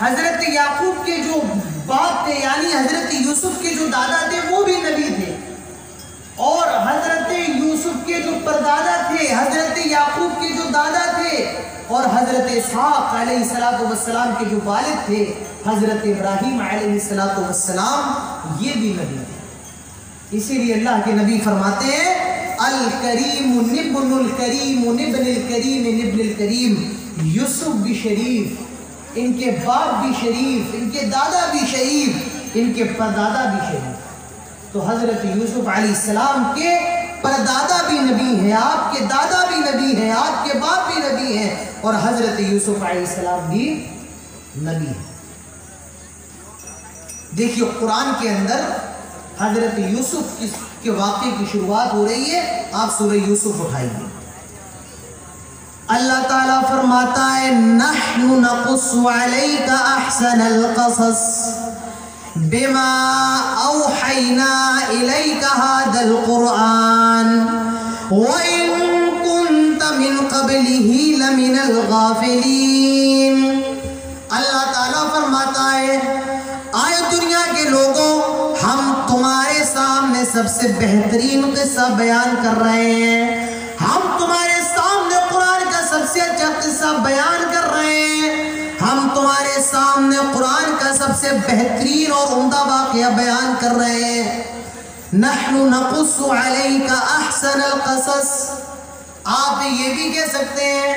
حضرت یعقوب کے جو باپ تھے یعنی حضرت یوسف کے جو دادا تھے وہ بھی نبی تھے، اور حضرت یوسف کے جو پردادا تھے، حضرت یعقوب کے جو دادا تھے، اور حضرت اسحاق علیہ السلام کے جو والد تھے حضرت ابراہیم علیہ السلام، یہ بھی نبی تھے۔ اسی لیے اللہ کے نبی فرماتے ہیں الکریم ابن الکریم ابن الکریم ابن الکریم، یوسف بھی شریف، ان کے باپ بھی شریف، ان کے دادا بھی شریف، ان کے پردادا بھی شریف۔ تو حضرت یوسف علیہ السلام کے پردادا بھی نبی ہیں، آپ کے دادا بھی نبی ہیں، آپ کے باپ بھی نبی ہیں، اور حضرت یوسف علیہ السلام بھی نبی ہیں۔ دیکھیے قرآن کے اندر حضرت یوسف کے واقعے کی شروعات ہو رہی ہے، آپ سورہ یوسف اٹھائیے۔ اللہ تعالیٰ فرماتا ہے نحن نقص علیک احسن القصص بما اوحینا الیک هذا القرآن وَإِن كُنْتَ مِن قَبْلِهِ لَمِنَ الْغَافِلِينَ۔ اللہ تعالیٰ فرماتا ہے آئے دنیا کے لوگوں، ہم تمہارے سامنے سب سے بہترین قصہ بیان کر رہے ہیں، ہم تمہارے سامنے قرآن کا سب سے اچھا قصہ بیان کر رہے ہیں، ہم تمہارے سامنے قرآن کا سب سے بہترین اور عمدہ واقعہ بیان کر رہے ہیں۔ نحن نقص علیک احسن القصص، آپ یہ بھی کہہ سکتے ہیں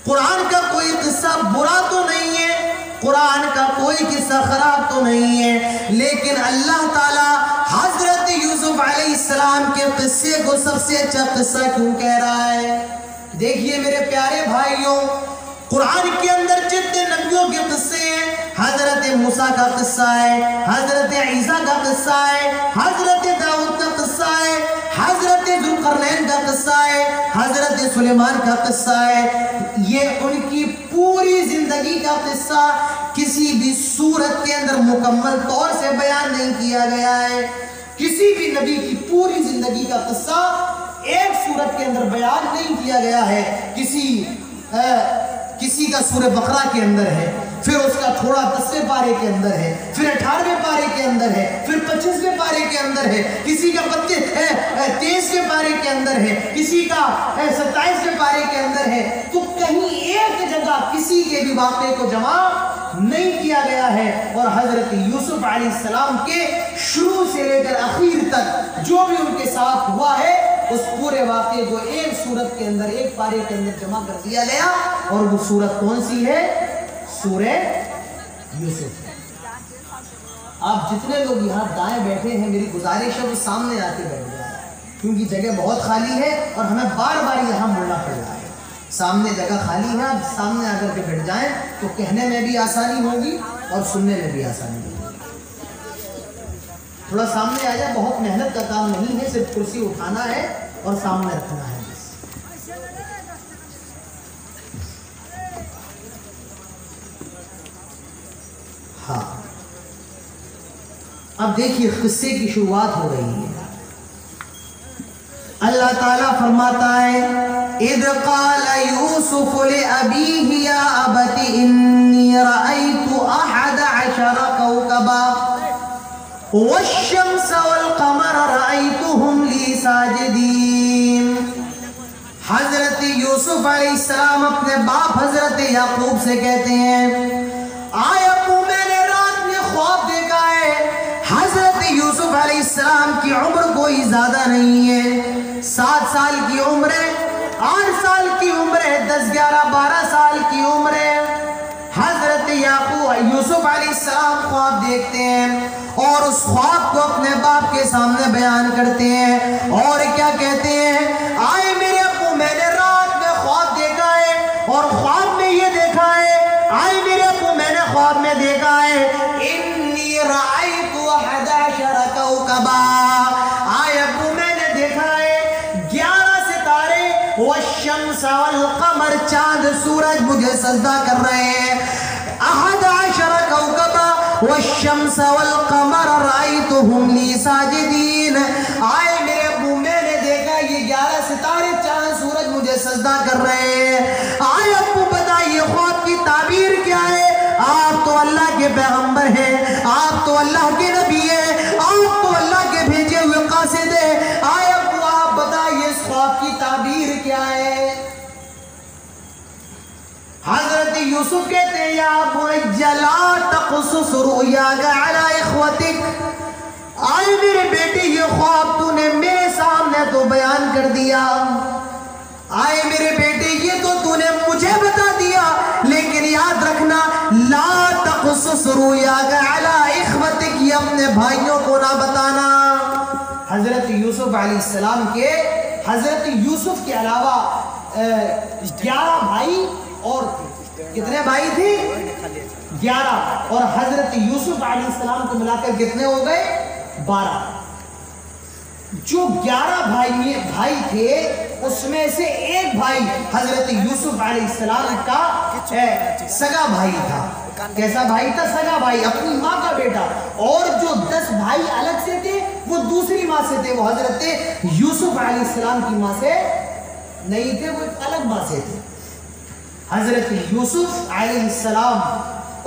قرآن کا کوئی قصہ برا تو نہیں ہے، قرآن کا کوئی قصہ خراب تو نہیں ہے، لیکن اللہ تعالیٰ حضرت یوسف علیہ السلام کے قصے کو سب سے اچھا قصہ کیوں کہہ رہا ہے؟ دیکھیے میرے پیارے بھائیوں، قرآن کے اندر جتنے نبیوں کے قصے ہیں، حضرت موسیٰ کا قصہ ہے، حضرت عیسیٰ کا قصہ ہے، حضرت داؤد کا قصہ ہے، حضرت ذوالقرنین کا قصہ ہے، حضرت سلیمان کا قصہ ہے، یہ ان کی پوری زندگی کا قصہ کسی بھی صورت کے اندر مکمل طور سے بیان نہیں کیا گیا ہے۔ کسی بھی نبی کی پوری زندگی کا قصہ ایک صورت کے اندر بیان نہیں کیا گیا ہے۔ کسی کا سورہ بقرہ کے اندر ہے، پھر اس کا تھوڑا 10ویں پارے کے اندر ہے، پھر 18ویں پارے کے اندر ہے، پھر 25ویں پارے کے اندر ہے، کسی کا 23ویں پارے کے اندر ہے، کسی کا 27ویں پارے کے اندر ہے۔ تو کہیں ایک جگہ کسی کے بھی واقعے کو جمع نہیں کیا گیا ہے، اور حضرت یوسف علیہ السلام کے شروع سے لے کر آخر تک جو بھی ان کے ساتھ ہوا ہے اس پورے واقعے کو ایک سورت کے اندر، ایک پارے کے اندر جمع کر دیا گیا، اور وہ سورت کون سی ہے؟ سورہ یوسف۔ آپ جتنے لوگ یہاں دائیں بیٹھے ہیں، میری گزارش ہے وہ سامنے آ کے بیٹھ جائیں، کیونکہ جگہ بہت خالی ہے اور ہمیں بار بار یہاں مڑنا پڑ رہا ہے۔ سامنے جگہ خالی ہے، آپ سامنے آ کر کے بیٹھ جائیں تو کہنے میں بھی آسانی ہوگی اور سننے میں بھی آسانی ہوگی۔ تھوڑا سامنے آ جائے، بہت محنت کا کام نہیں ہے، صرف کرسی اٹھانا ہے اور سامنے رکھنا ہے بس۔ ہاں، اب دیکھیے قصے کی شروعات ہو رہی ہے۔ اللہ تعالیٰ فرماتا ہے اِذْ قَالَ يُوسُفُ لِأَبِيهِ يَا أَبَتِ إِنِّي رَأَيْتُ أَحَدَ عَشَرَ كَوْكَبًا وَالشَّمْسَ وَالْقَمَرَ رَأَيْتُهُمْ لِي سَاجِدِينَ۔ حضرت یوسف علیہ السلام اپنے باپ حضرت یعقوب سے کہتے ہیں آئے ابو میں نے رات میں خواب دیکھا ہے۔ حضرت یوسف علیہ السلام کی عمر کوئی زیادہ نہیں ہے، 7 سال کی عمر ہے، 8 سال کی عمر ہے، 10 11 12 سال کی عمر ہے۔ حضرت یعقوب یوسف علیہ السلام خواب دیکھتے ہیں اور اس خواب کو اپنے باپ کے سامنے بیان کرتے ہیں، اور کیا کہتے ہیں آئے میرے ابو میں نے رات میں خواب دیکھا ہے، اور خواب میں یہ دیکھا ہے، آئے میرے ابو میں نے خواب میں دیکھا ہے انی رأیت 11 کوکبا، آئے ابو میں نے دیکھا ہے 11 ستارے، والشمس والقمر چاند سورج مجھے سجدہ کر رہے ہیں، 11 کوکبا والشمس والقمر رأیتهم لی ساجدین، آئے میرے ابو میں نے دیکھا یہ 11 ستارے چاند سورج مجھے سجدہ کر رہے ہیں۔ آئے ابو بتائیے خواب کی تعبیر کیا ہے؟ آپ پیغمبر ہیں، آپ تو اللہ کے نبی ہیں، آپ تو اللہ کے بھیجے ہوئے قاصد ہیں، آئے ابو آپ بتائیے اس خواب کی تعبیر کیا ہے؟ حضرت یوسف کہتے ہیں یا بنی لا تقصص رؤیاک علی اخوتک، آئے میرے بیٹے یہ خواب تو نے میرے سامنے تو بیان کر دیا، آئے میرے بیٹے یہ تو نے مجھے بتا دیا، لیکن یاد رکھنا لا تقصص رؤیاک علی اخوتک، یہ اپنے بھائیوں کو نہ بتانا۔ حضرت یوسف علیہ السلام کے، حضرت یوسف کے علاوہ 11 بھائی، اور کتنے بھائی تھے؟ 11، اور حضرت یوسف علیہ السلام کو ملا کر کتنے ہو گئے؟ 12۔ جو 11 بھائی تھے اس میں سے ایک بھائی حضرت یوسف علیہ السلام کا سگا بھائی تھا۔ کیسا بھائی تھا؟ سگا بھائی، اپنی ماں کا بیٹا۔ اور جو 10 بھائی الگ سے تھے وہ دوسری ماں سے تھے، وہ حضرت یوسف علیہ السلام کی ماں سے نہیں تھے، وہ ایک الگ ماں سے تھے۔ حضرت یوسف علیہ السلام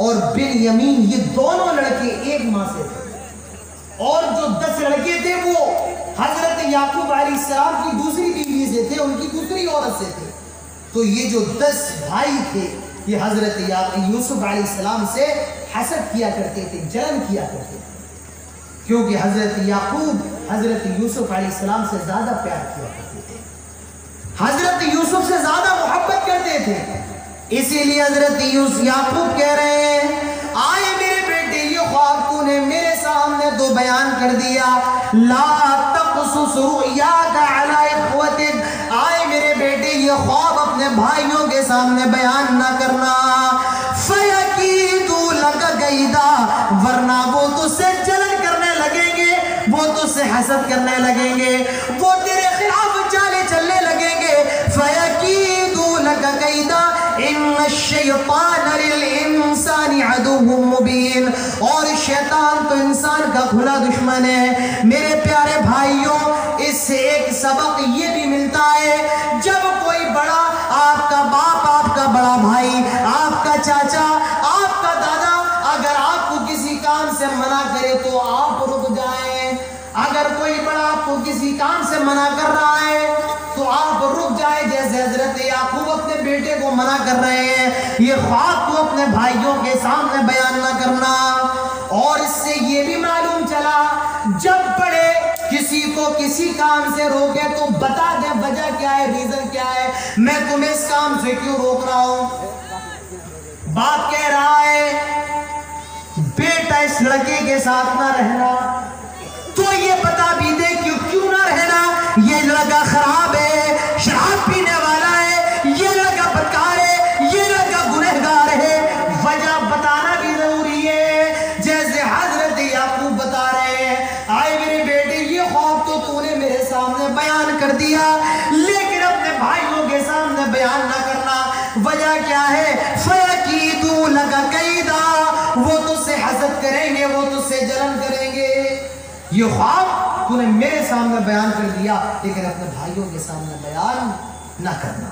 اور بن یمین یہ دونوں لڑکے ایک ماں سے تھے، اور جو 10 لڑکے تھے وہ حضرت یعقوب علیہ السلام کی دوسری بیوی سے تھے، ان کی دوسری عورت سے تھے۔ تو یہ جو 10 بھائی تھے یہ حضرت یوسف علیہ السلام سے حسد کیا کرتے تھے، جلن کیا کرتے تھے، کیونکہ حضرت یعقوب حضرت یوسف علیہ السلام سے زیادہ پیار کیا کرتے تھے، حضرت یوسف سے زیادہ محبت کرتے تھے۔ اسی لیے حضرت یعقوب کہہ رہے ہیں آئے میرے بیٹے یہ خواب تو نے میرے سامنے تو بیان کر دیا، لا تقصص رؤیاک علی اخوتک، آئے میرے بیٹے یہ خواب اپنے بھائیوں کے سامنے بیان نہ کرنا، فَيَكِيدُوا لَكَ كَيْدًا، ورنہ وہ تجھ سے جلن کرنے لگیں گے، وہ تجھ سے حسد کرنے لگیں گے، وہ تیرے خلاف چالیں چلنے لگیں گے۔ فَيَكِيدُوا لَكَ كَيْدًا إِنَّ الشَّيْطَانَ لِلْإِنسَانِ عَدُوٌّ مُبِينٌ، اور شیطان تو انسان کا کھلا دشمن ہے۔ میرے پیارے بھائیوں، اس سے ایک سبق یہ بھی ملتا ہے، جب کوئی بڑا، آپ کا باپ، آپ کا بڑا بھائی، آپ کا چاچا، آپ کا دادا اگر آپ کو کسی کام سے منع کرے تو آپ رک جائیں، اگر کوئی بڑا آپ کو کسی کام سے منع کر رہا ہے تو آپ رک جائیں، جیسے حضرت یعقوب اپنے بیٹے کو منع کر رہے ہیں یہ خواب تو اپنے بھائیوں کے سامنے بیان نہ کرنا۔ اور اس سے یہ بھی معلوم چلا جب بڑے کسی کو کسی کام سے روکے تو بتا دیں وجہ کیا ہے، ریزن کیا ہے، میں تمہیں اس کام سے کیوں روک رہا ہوں۔ باپ کہہ رہا ہے بیٹا اس لڑکے کے ساتھ نہ رہنا، تو یہ بتا بھی دے کیوں نہ رہنا، یہ لڑکا خراب ہے، شراب پینے والا ہے، یہ لڑکا بدکار ہے، یہ لڑکا گنہگار ہے، وجہ بتانا بھی ضروری ہے۔ جیسے حضرت یعقوب بتا رہے ہیں آئے میرے بیٹے یہ خواب تو نے میرے سامنے بیان کر دیا، لیکن اپنے بھائیوں کے سامنے بیان نہ کرنا، وجہ کیا ہے؟ فَيَكِيدُوا لَكَ كَيْدًا، وہ تجھ سے حسد کریں گے، وہ تجھ سے جلن کریں گے۔ یہ خواب تو نے میرے سامنے بیان کر دیا لیکن اپنے بھائیوں کے سامنے بیان نہ کرنا۔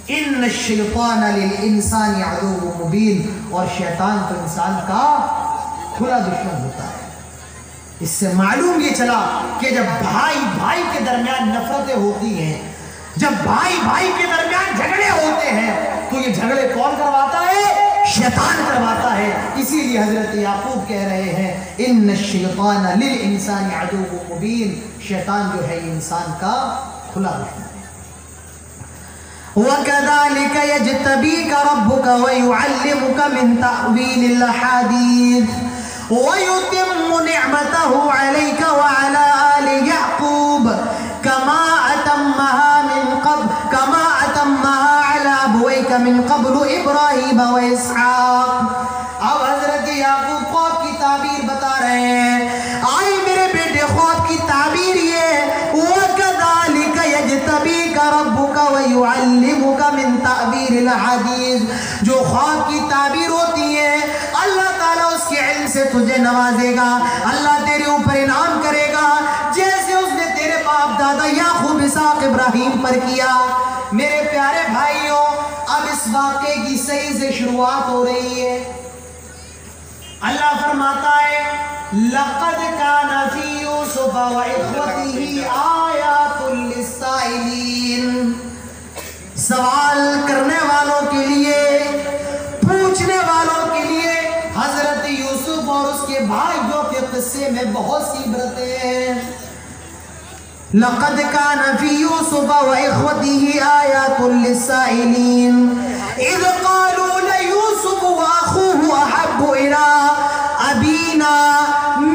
ان الشیطان للانسان عدو مبین، اور شیطان تو انسان کا کھلا دشمن ہوتا ہے۔ اس سے معلوم یہ چلا کہ جب بھائی بھائی کے درمیان نفرتیں ہوتی ہیں، جب بھائی بھائی کے درمیان جھگڑے ہوتے ہیں تو یہ جھگڑے کون کرواتا ہے؟ شیطان کرواتا ہے۔ اسی لیے حضرت یعقوب کہہ رہے ہیں ان الشیطان للانسان عدو مبین، شیطان جو ہے انسان کا کھلا دشمن ہے۔ وَكَذَلِكَ يَجْتَبِيكَ رَبُّكَ وَيُعَلِّمُكَ مِن تَأْوِيلِ الْأَحَادِيثِ وَيُتِمُّ نِعْمَتَهُ عَلَيْكَ وَعَلَى آلِ يَعْقُوبَ كَمَا أَتَمَّهَا عَلَى أَبْوَيْكَ مِن قَبْلُ إِبْرَاهِيمَ وَإِسْحَاقَ۔ اب حضرت یعقوب خواب کی تعبیر بتا رہے ہیں، آئے میرے بیٹے خواب کی تعبیر یہ وَكَذَلِكَ يَجْتَبِيكَ رَبُّكَ وَيُعَلِّمُكَ مِن تَأْوِيلِ الْأَحَادِيثِ، جو خواب کی تعبیر ہوتی ہے اللہ تعالیٰ اس کے علم سے تجھے نوازے گا، اللہ تیرے اوپر انعام کرے گا، جیسے اس نے تیرے باپ دادا یعقوب اسحاق ابراہیم پر کیا۔ میرے پیارے بھائیوں، اب اس واقعے کی صحیح سے شروعات ہو رہی ہے۔ اللہ فرماتا ہے لقد کان فی یوسف و اخوتہ آیات للسائلین، سوال کرنے والوں کے لیے، پوچھنے والوں کے لیے حضرت یوسف اور اس کے بھائیوں کے قصے میں بہت سی عبرتیں ہیں۔ لقد كان في يوسف وإخوته آيات للسائلين إذ قالوا ليوسف وأخوه أحب إلى أبينا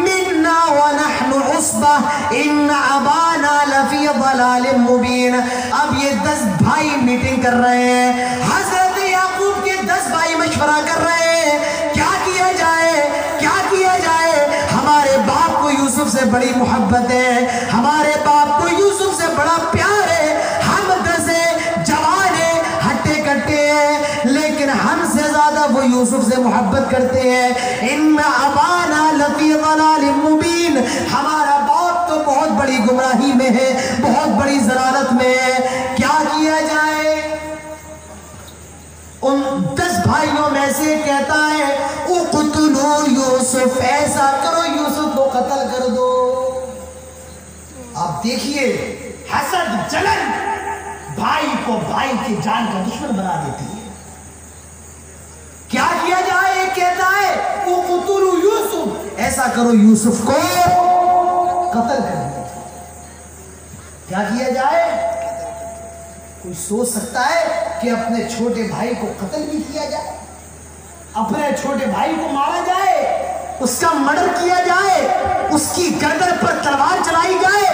منا ونحن عصبة إن أبانا لفي ضلال مبين۔ اب یہ 10 بھائی میٹنگ کر رہے ہیں، حضرت یعقوب کے 10 بھائی مشورہ کر رہے ہیں کیا کیا جائے، کیا کیا جائے۔ ہمارے باپ کو یوسف سے بڑی محبت ہے، ہمارے باپ کو یوسف سے بڑا پیار ہے، ہم 10 جوان ہیں، ہٹے کٹے ہیں، لیکن ہم سے زیادہ وہ یوسف سے محبت کرتے ہیں۔ ان ابانا لفی ضلال مبین، ہمارا باپ تو بہت بڑی گمراہی میں ہے، بہت بڑی ضلالت میں ہے، کیا کیا جائے۔ ان 10 بھائیوں میں سے کہتا ہے اقتلوا یوسف، ایسا کرو یوسف کو قتل کر دو۔ آپ دیکھیے حسد، جلن بھائی کو بھائی کی جان کا دشمن بنا دیتی ہے۔ کیا کیا جائے، کہتا ہے اقتلوا یوسف، ایسا کرو یوسف کو قتل کر دو۔ کیا کیا جائے؟ کوئی سوچ سکتا ہے کہ اپنے چھوٹے بھائی کو قتل بھی کیا جائے، اپنے چھوٹے بھائی کو مارا جائے، اس کا مرڈر کیا جائے، اس کی گردن پر تلوار چلائی جائے؟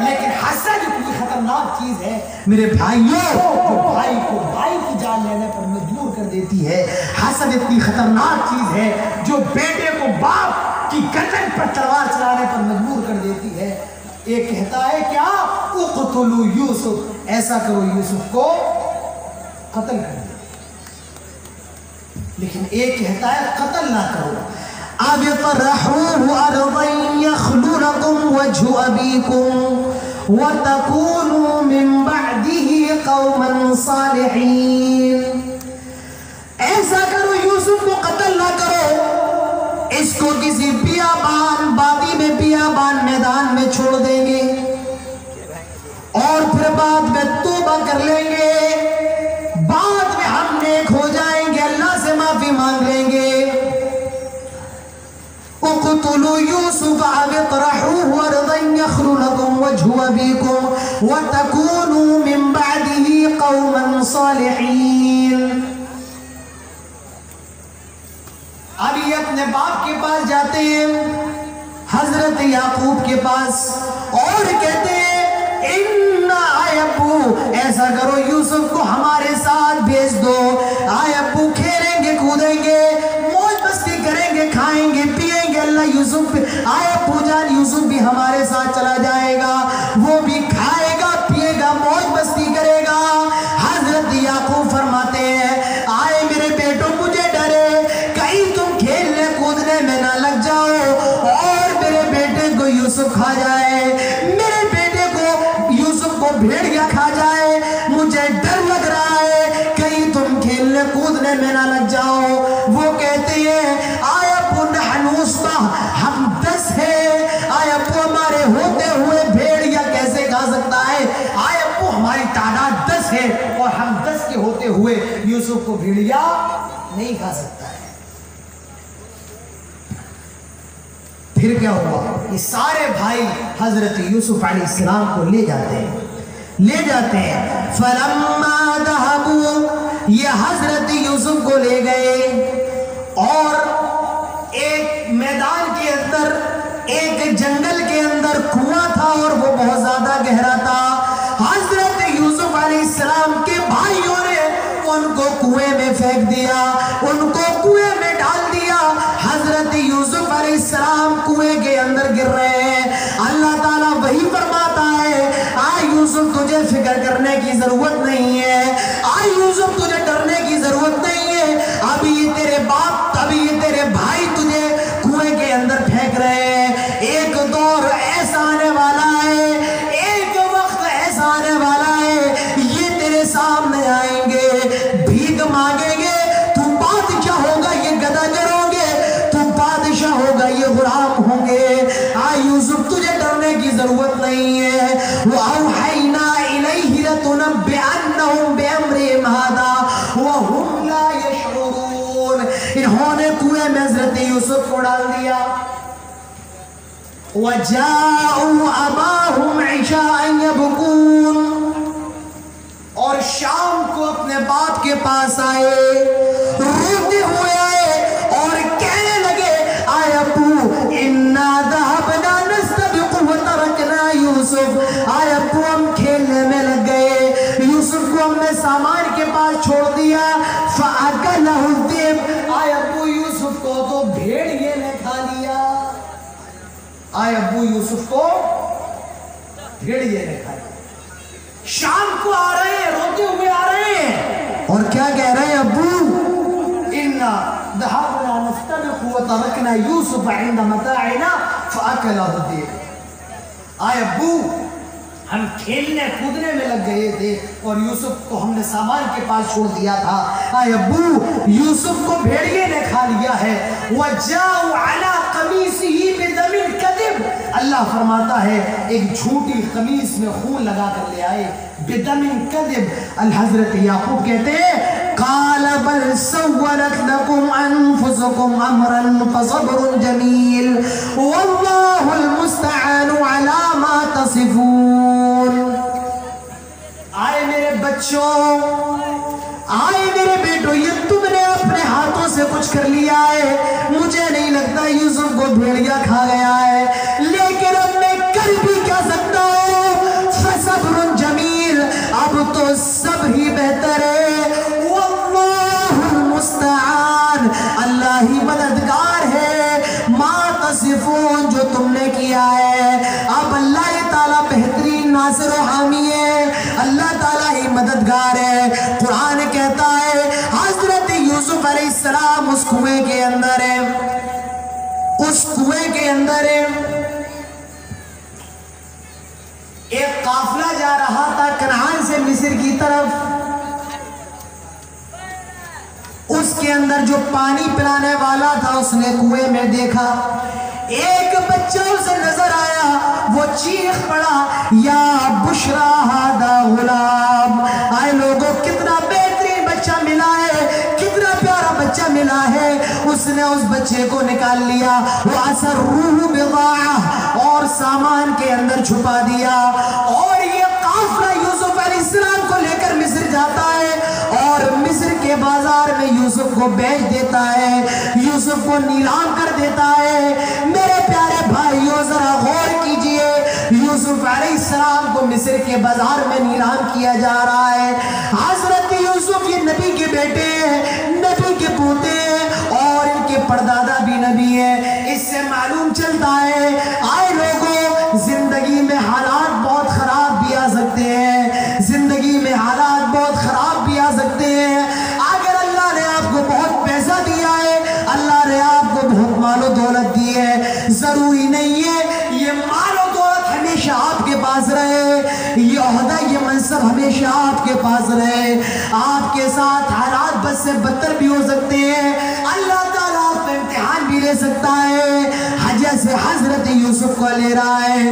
لیکن حسد اتنی خطرناک چیز ہے میرے بھائیوں، جو بھائی کو بھائی کی جان لینے پر مجبور کر دیتی ہے۔ حسد اتنی خطرناک چیز ہے جو بیٹے کو باپ کی گردن پر تلوار چلانے پر مجبور کر دیتی ہے۔ ایک کہتا ہے کیا اقتلوا یوسف، ایسا کرو یوسف کو قتل کر دو، لیکن ایک کہتا ہے قتل نہ کرو۔ اب طرحوه ارضا يخل لكم وجه ابيكم وتكونوا من بعده قوما صالحين، ایسا کرو یوسف کو قتل نہ کرو، اس کو کسی بیابان وادی میں، بیابان میدان میں چھوڑ دیں گے اور پھر بعد میں توبہ کر لیں گے، بعد میں ہم نیک ہو جائیں گے، اللہ سے معافی مانگ لیں گے۔ اقتلوا یوسف او اطرحوه ارضا یخل لكم وجه ابیکم وتکونوا من بعده قوما صالحین۔ اب یہ اپنے باپ کے پاس جاتے ہیں، حضرت یعقوب کے پاس، اور کہتے ہیں آئے ابو ایسا کرو یوسف کو ہمارے ساتھ بھیج دو، آئے ابو کھیلیں گے، کودیں گے، موج مستی کریں گے، کھائیں گے، پیئیں گے، اللہ یوسف آئے ابو جان یوسف بھی ہمارے ساتھ چلا جائے گا، وہ بھی کھائے گا، پیے گا، موج مستی کرے گا۔ حضرت یعقوب فرماتے ہیں آئے میرے بیٹوں، مجھے ڈرے کہیں تم کھیلنے کودنے میں نہ لگ جاؤ اور میرے بیٹے کو یوسف کھا جائے، میرے بیٹے کو یوسف کو بھیڑیا کھا جائے، مجھے ڈر لگ رہا ہے کہیں تم کھیلنے کودنے میں نہ لگ جاؤ۔ وہ کہتے ہیں آئے ابو نحن عصبہ، ہم 10 ہیں، آئے ابو ہمارے ہوتے ہوئے بھیڑیا کیسے کھا سکتا ہے، آئے ابو ہماری تعداد 10 ہے اور ہم 10 کے ہوتے ہوئے یوسف کو بھیڑیا نہیں کھا سکتا ہے۔ پھر کیا ہوا، یہ سارے بھائی حضرت یوسف علیہ السلام کو لے جاتے ہیں، لے جاتے ہیں۔ فلما ذهبوا، یہ حضرت یوسف کو لے گئے اور ایک میدان کے اندر، ایک جنگل کے اندر کنواں تھا اور وہ بہت زیادہ گہرا تھا۔ حضرت یوسف علیہ السلام کے بھائیوں نے ان کو کنویں میں پھینک دیا، ان کو کنویں میں ڈال دیا۔ حضرت یوسف علیہ السلام کنویں کے اندر گر رہے ہیں۔ اللہ تعالیٰ وہی فرماتا ہے آ یوسف تجھے فکر کرنے کی ضرورت نہیں ہے، آ یوسف تجھے ڈرنے کی ضرورت نہیں ہے، ابھی یہ تیرے باپ، ابھی یہ تیرے بھائی تجھے کنویں کے اندر پھینک رہے ہیں۔ ایک دور ایسا آنے والا ہے، ایک وقت ایسا آنے والا ہے، یہ تیرے سامنے آئیں گے، بھیک مانگیں گے، تو بادشاہ ہوگا، یہ گدا گرو گے، تو بادشاہ ضرورت نہیں ہے. وَأَوْحَيْنَا إِلَيْهِ لَتُنَبِّئَنَّهُمْ بِأَمْرِهِمْ هَذَا وَهُمْ لَا يَشْعُرُونَ. انہوں نے کنویں میں حضرت یوسف کو ڈال دیا. وَجَاءُوا أَبَاهُمْ عِشَاءً يَبْكُونَ. اور شام کو اپنے باپ کے پاس آئے, روتے ہوئے آئے اور کہنے لگے آئے ابو اِنَّا ذَهَبْنَا نَسْتَبِقُ وَتَرَكْنَا يُوسُف. آئے ابو ہم کھیلنے میں لگ گئے, یوسف کو ہم نے سامان کے پاس چھوڑ دیا. فَأَكَلَهُ الذِّئْبُ. آئے ابو یوسف کو تو بھیڑیے نے کھا لیا. آئے ابو یوسف کو بھیڑیے نے کھا لیا. شام کو آ رہے ہیں, روتے ہوئے آ رہے ہیں, اور کیا کہہ رہے ہیں ابو اِنَّا ذَهَبْنَا نَسْتَبِقُ وَتَرَكْنَا يُوسُفَ عِنْدَ مَتَاعِنَا فَأَكَلَهُ الذِّئْبُ. آئے ابو ہم کھیلنے کودنے میں لگ گئے تھے اور یوسف کو ہم نے سامان کے پاس چھوڑ دیا تھا. آئے ابو یوسف کو بھیڑیے نے کھا لیا ہے. وَجَاءُوا عَلَىٰ قَمِيصِهِ بِدَمٍ كَذِبٍ. اللہ فرماتا ہے ایک جھوٹی قمیص میں خون لگا کر لے آئے. بِدَمٍ كَذِبٍ. الحضرت یعقوب کہتے ہیں قَالَ بَلْ سَوَّلَتْ لَكُمْ أَنفُسُكُمْ أَمْرًا فَصَبْرٌ جَمِيلٌ وَاللَّهُ الْمُسْتَعَانُ عَلَىٰ مَا تَصِفُونَ. آئے میرے بچوں, آئے میرے بیٹو, یہ تم نے اپنے ہاتھوں سے کچھ کر لیا ہے. مجھے نہیں لگتا یوسف کو بھیڑیا کھا گیا ہے, لیکن اب میں کر بھی کیا سکتا ہوں. فصبر جمیل. اب تو سب ہی بہتر ہے. واللہ المستعان. اللہ ہی مددگار ہے. ما تصفون. جو تم نے کیا ہے اب اللہ تعالیٰ بہترین ناصر و حامی ہے. اللہ تعالیٰ ہی مددگار ہے. قرآن کہتا ہے حضرت یوسف علیہ السلام اس کنویں کے اندر ہے, اس کنویں کے اندر ہے. ایک قافلہ جا رہا تھا کنعان سے مصر کی طرف. اس کے اندر جو پانی پلانے والا تھا اس نے کنویں میں دیکھا ایک بچہ اسے نظر آیا. وہ چیخ پڑا یا بشرا ہادا غلام. آئے لوگوں کتنا بہترین بچہ ملا ہے, کتنا پیارا بچہ ملا ہے. اس نے اس بچے کو نکال لیا. وَأَسَرُّوهُ بِضَاعَةً. اور سامان کے اندر چھپا دیا. اور یہ قافلہ یوسف علیہ السلام کو لے کر مصر جاتا ہے اور مصر کے بازار میں یوسف کو بیچ دیتا ہے, یوسف کو نیلام کر دیتا ہے. میرے پیارے بھائیوں ذرا غور کیجئے, یوسف علیہ السلام کو مصر کے بازار میں نیلام کیا جا رہا ہے. حضرت یوسف یہ نبی کے بیٹے ہیں, نبی کے پوتے ہیں اور ان کے پردادا بھی نبی ہیں. اس سے معلوم چلتا ہے آئے لوگوں زندگی میں حالات بہت خراب بھی آ سکتے ہیں, زندگی میں حالات بہت خراب بھی آ سکتے ہیں. اگر اللہ نے آپ کو بہت پیسہ دیا ہے, اللہ نے آپ کو بہت مال و دولت دی ہے, ضروری نہیں ہے یہ مال و دولت ہمیشہ آپ کے پاس رہے, یہ عہدہ یہ منصب ہمیشہ آپ کے پاس رہے. آپ کے ساتھ حالات بد سے بدتر بھی ہو سکتے ہیں. اللہ تعالیٰ آپ پہ امتحان بھی لے سکتا ہے. جیسے حضرت یوسف کو لے رہا ہے,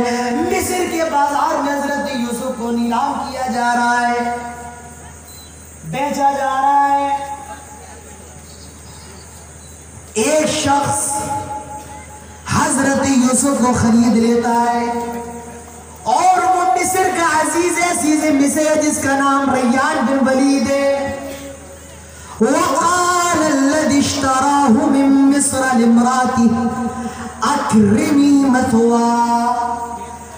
مصر کے بازار میں حضرت یوسف کو نیلام کیا جا رہا ہے, بیچا جا رہا ہے. ایک شخص حضرت یوسف کو خرید لیتا ہے اور وہ مصر کا عزیز مصر ہے جس کا نام ریان بن ولید ہے. وقال الذي اشتراه من مصر لامرأته اكرمي مثواه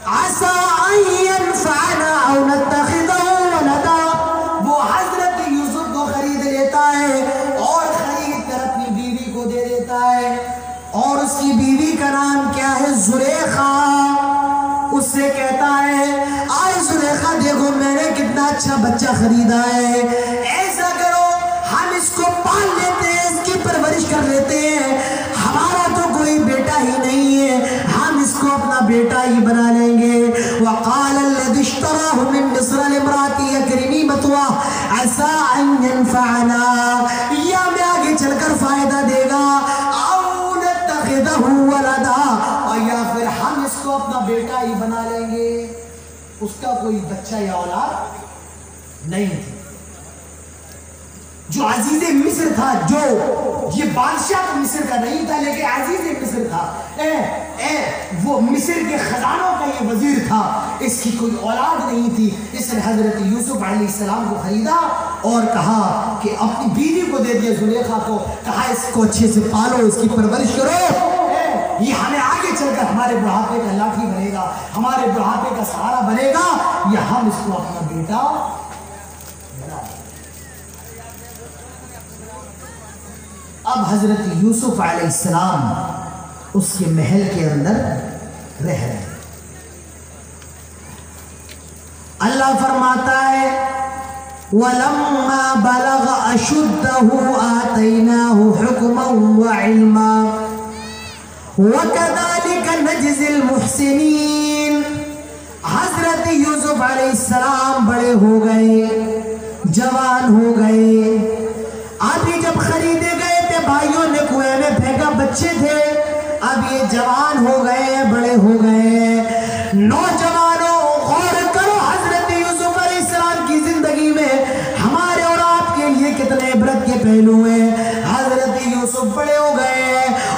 عسى ان ينفعنا او نتخذه ولدا. وہ حضرت یوسف کو خرید لیتا ہے اور خرید کر اپنی بیوی کو دے دیتا ہے, اور اس کی بیوی کا نام کیا ہے, زلیخا. اس سے کہتا ہے آئے زلیخا دیکھو میں نے کتنا اچھا بچہ خریدا ہے, ایسا کرو ہم اس کو پال لیتے ہیں, اس کی پرورش کر لیتے ہیں. ہمارا تو کوئی بیٹا ہی نہیں ہے, ہم اس کو اپنا بیٹا ہی بنا لیں گے. وقال الذي اشتراه من مصر لامرأته اكرمي مثواه عسى ان ينفعنا. یا میں آگے چل کر فائدہ دے گا, او نتخذه ولدا, اور یا پھر ہم اس کو اپنا بیٹا ہی بنا لیں گے. اس کا کوئی بچہ یا اولاد نہیں تھی. جو عزیز مصر تھا، جو یہ بادشاہ مصر کا نہیں تھا لیکن عزیز مصر تھا، وہ مصر کے خزانوں کا یہ وزیر تھا، اس کی کوئی اولاد نہیں تھی. اس نے حضرت یوسف علیہ السلام کو خریدا اور کہا کہ اپنی بیوی کو دے دیا، زلیخا کو، کہا اس کو اچھے سے پالو، اس کی پرورش کرو، یہ ہمیں آگے چل کر ہمارے بڑھاپے کا لاٹھی بنے گا، ہمارے بڑھاپے کا سہارا بنے گا، یا ہم اس کو اپنا بیٹا بنا. اب حضرت یوسف علیہ السلام اس کے محل کے اندر رہ رہے ہیں. اللہ فرماتا ہے وَلَمَّا بَلَغَ أَشُدَّهُ آتَيْنَاهُ حُكْمًا وَعِلْمًا وَكَذَلِكَ نَجْزِي الْمُحْسِنِينَ. حضرت یوسف علیہ السلام بڑے ہو گئے، جوان ہو گئے. ابھی جب خریدے گئے تھے بھائیوں نے کنویں میں پھینکا، بچے تھے. اب یہ جوان ہو گئے، بڑے ہو گئے. نوجوانوں غور کرو حضرت یوسف علیہ السلام کی زندگی میں ہمارے اور آپ کے لیے کتنے عبرت کے پہلو ہیں. حضرت یوسف بڑے ہو گئے.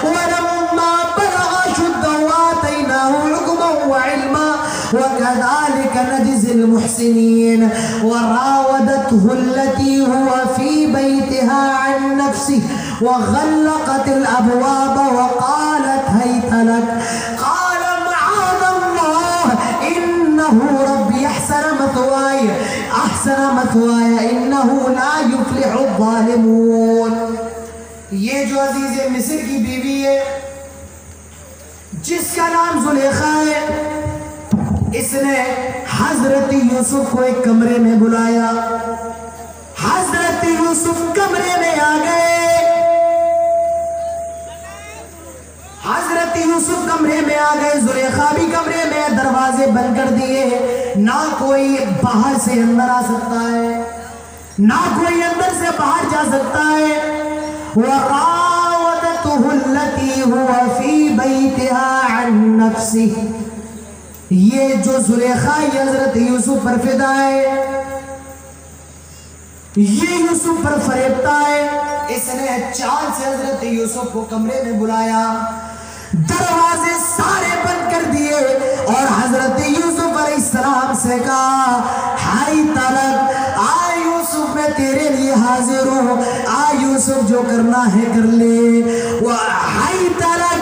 وَلَمَّا بَلَغَ أَشُدَّهُ آتَيْنَاهُ حُكْمًا وَعِلْمًا وَكَذَلِكَ نَجْزِي الْمُحْسِنِينَ وَرَاوَدَتْهُ الَّتِي هُوَ فِي بَيْتِهَا عَن نَفْسِهِ وَغَلَّقَتِ الْأَبْوَابَ وَقَالَتْ هَيْتَ لَكَ قَالَ مَعَاذَ اللَّهِ إِنَّهُ رَبِّي أَحْسَنَ مَثْوَايَ إِنَّهُ لَا يُفْلِحُ الظَّالِمُونَ. یہ جو عزیز مصر کی بیوی ہے جس کا نام زلیخا ہے، اس نے حضرت یوسف کو ایک کمرے میں بلایا. حضرت یوسف کمرے میں آ گئے. حضرت یوسف کمرے میں آ گئے، زلیخا بھی کمرے میں، دروازے بند کر دیے. نہ کوئی باہر سے اندر آ سکتا ہے، نہ کوئی اندر سے باہر جا سکتا ہے. وَرَاوَدَتْهُ الَّتِي هُوَ فِي بَيْتِهَا عَن نَفْسِهِ. یہ جو زلیخا یہ حضرت یوسف پر فدا ہے، یہ یوسف پر فریبتا ہے. اس نے چال سے حضرت یوسف کو کمرے میں بلایا، دروازے سارے بند کر دیے اور حضرت یوسف علیہ السلام سے کہا ہائی طلب، آ یوسف میں تیرے لیے حاضر ہوں، آ یوسف جو کرنا ہے کر لے. ہائی طلب،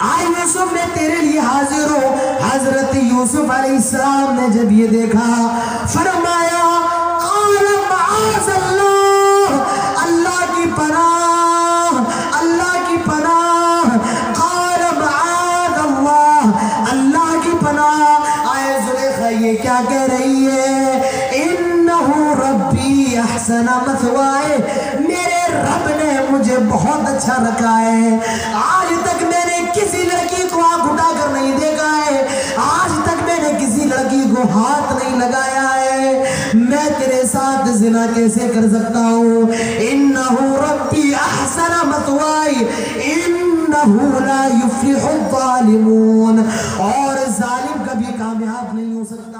آئی یوسف میں تیرے لیے حاضر ہوں. حضرت یوسف علیہ السلام نے جب یہ دیکھا فرمایا قال معاذ اللہ، اللہ کی پناہ، اللہ کی پناہ. قال معاذ اللہ، اللہ کی پناہ. آئے زلیخا یہ کیا کہہ رہی ہے؟ انہو ربی احسن مثوائے، میرے رب نے مجھے بہت اچھا رکھا ہے. آج تک میں نے کسی لڑکی کو آنکھ اٹھا کر نہیں دیکھا ہے، آج تک میں نے کسی لڑکی کو ہاتھ نہیں لگایا ہے. میں تیرے ساتھ زنا کیسے کر سکتا ہوں؟ انہو ربی احسن مثوائی انہو لا یفلح الظالمون. اور ظالم کبھی کامیاب نہیں ہو سکتا.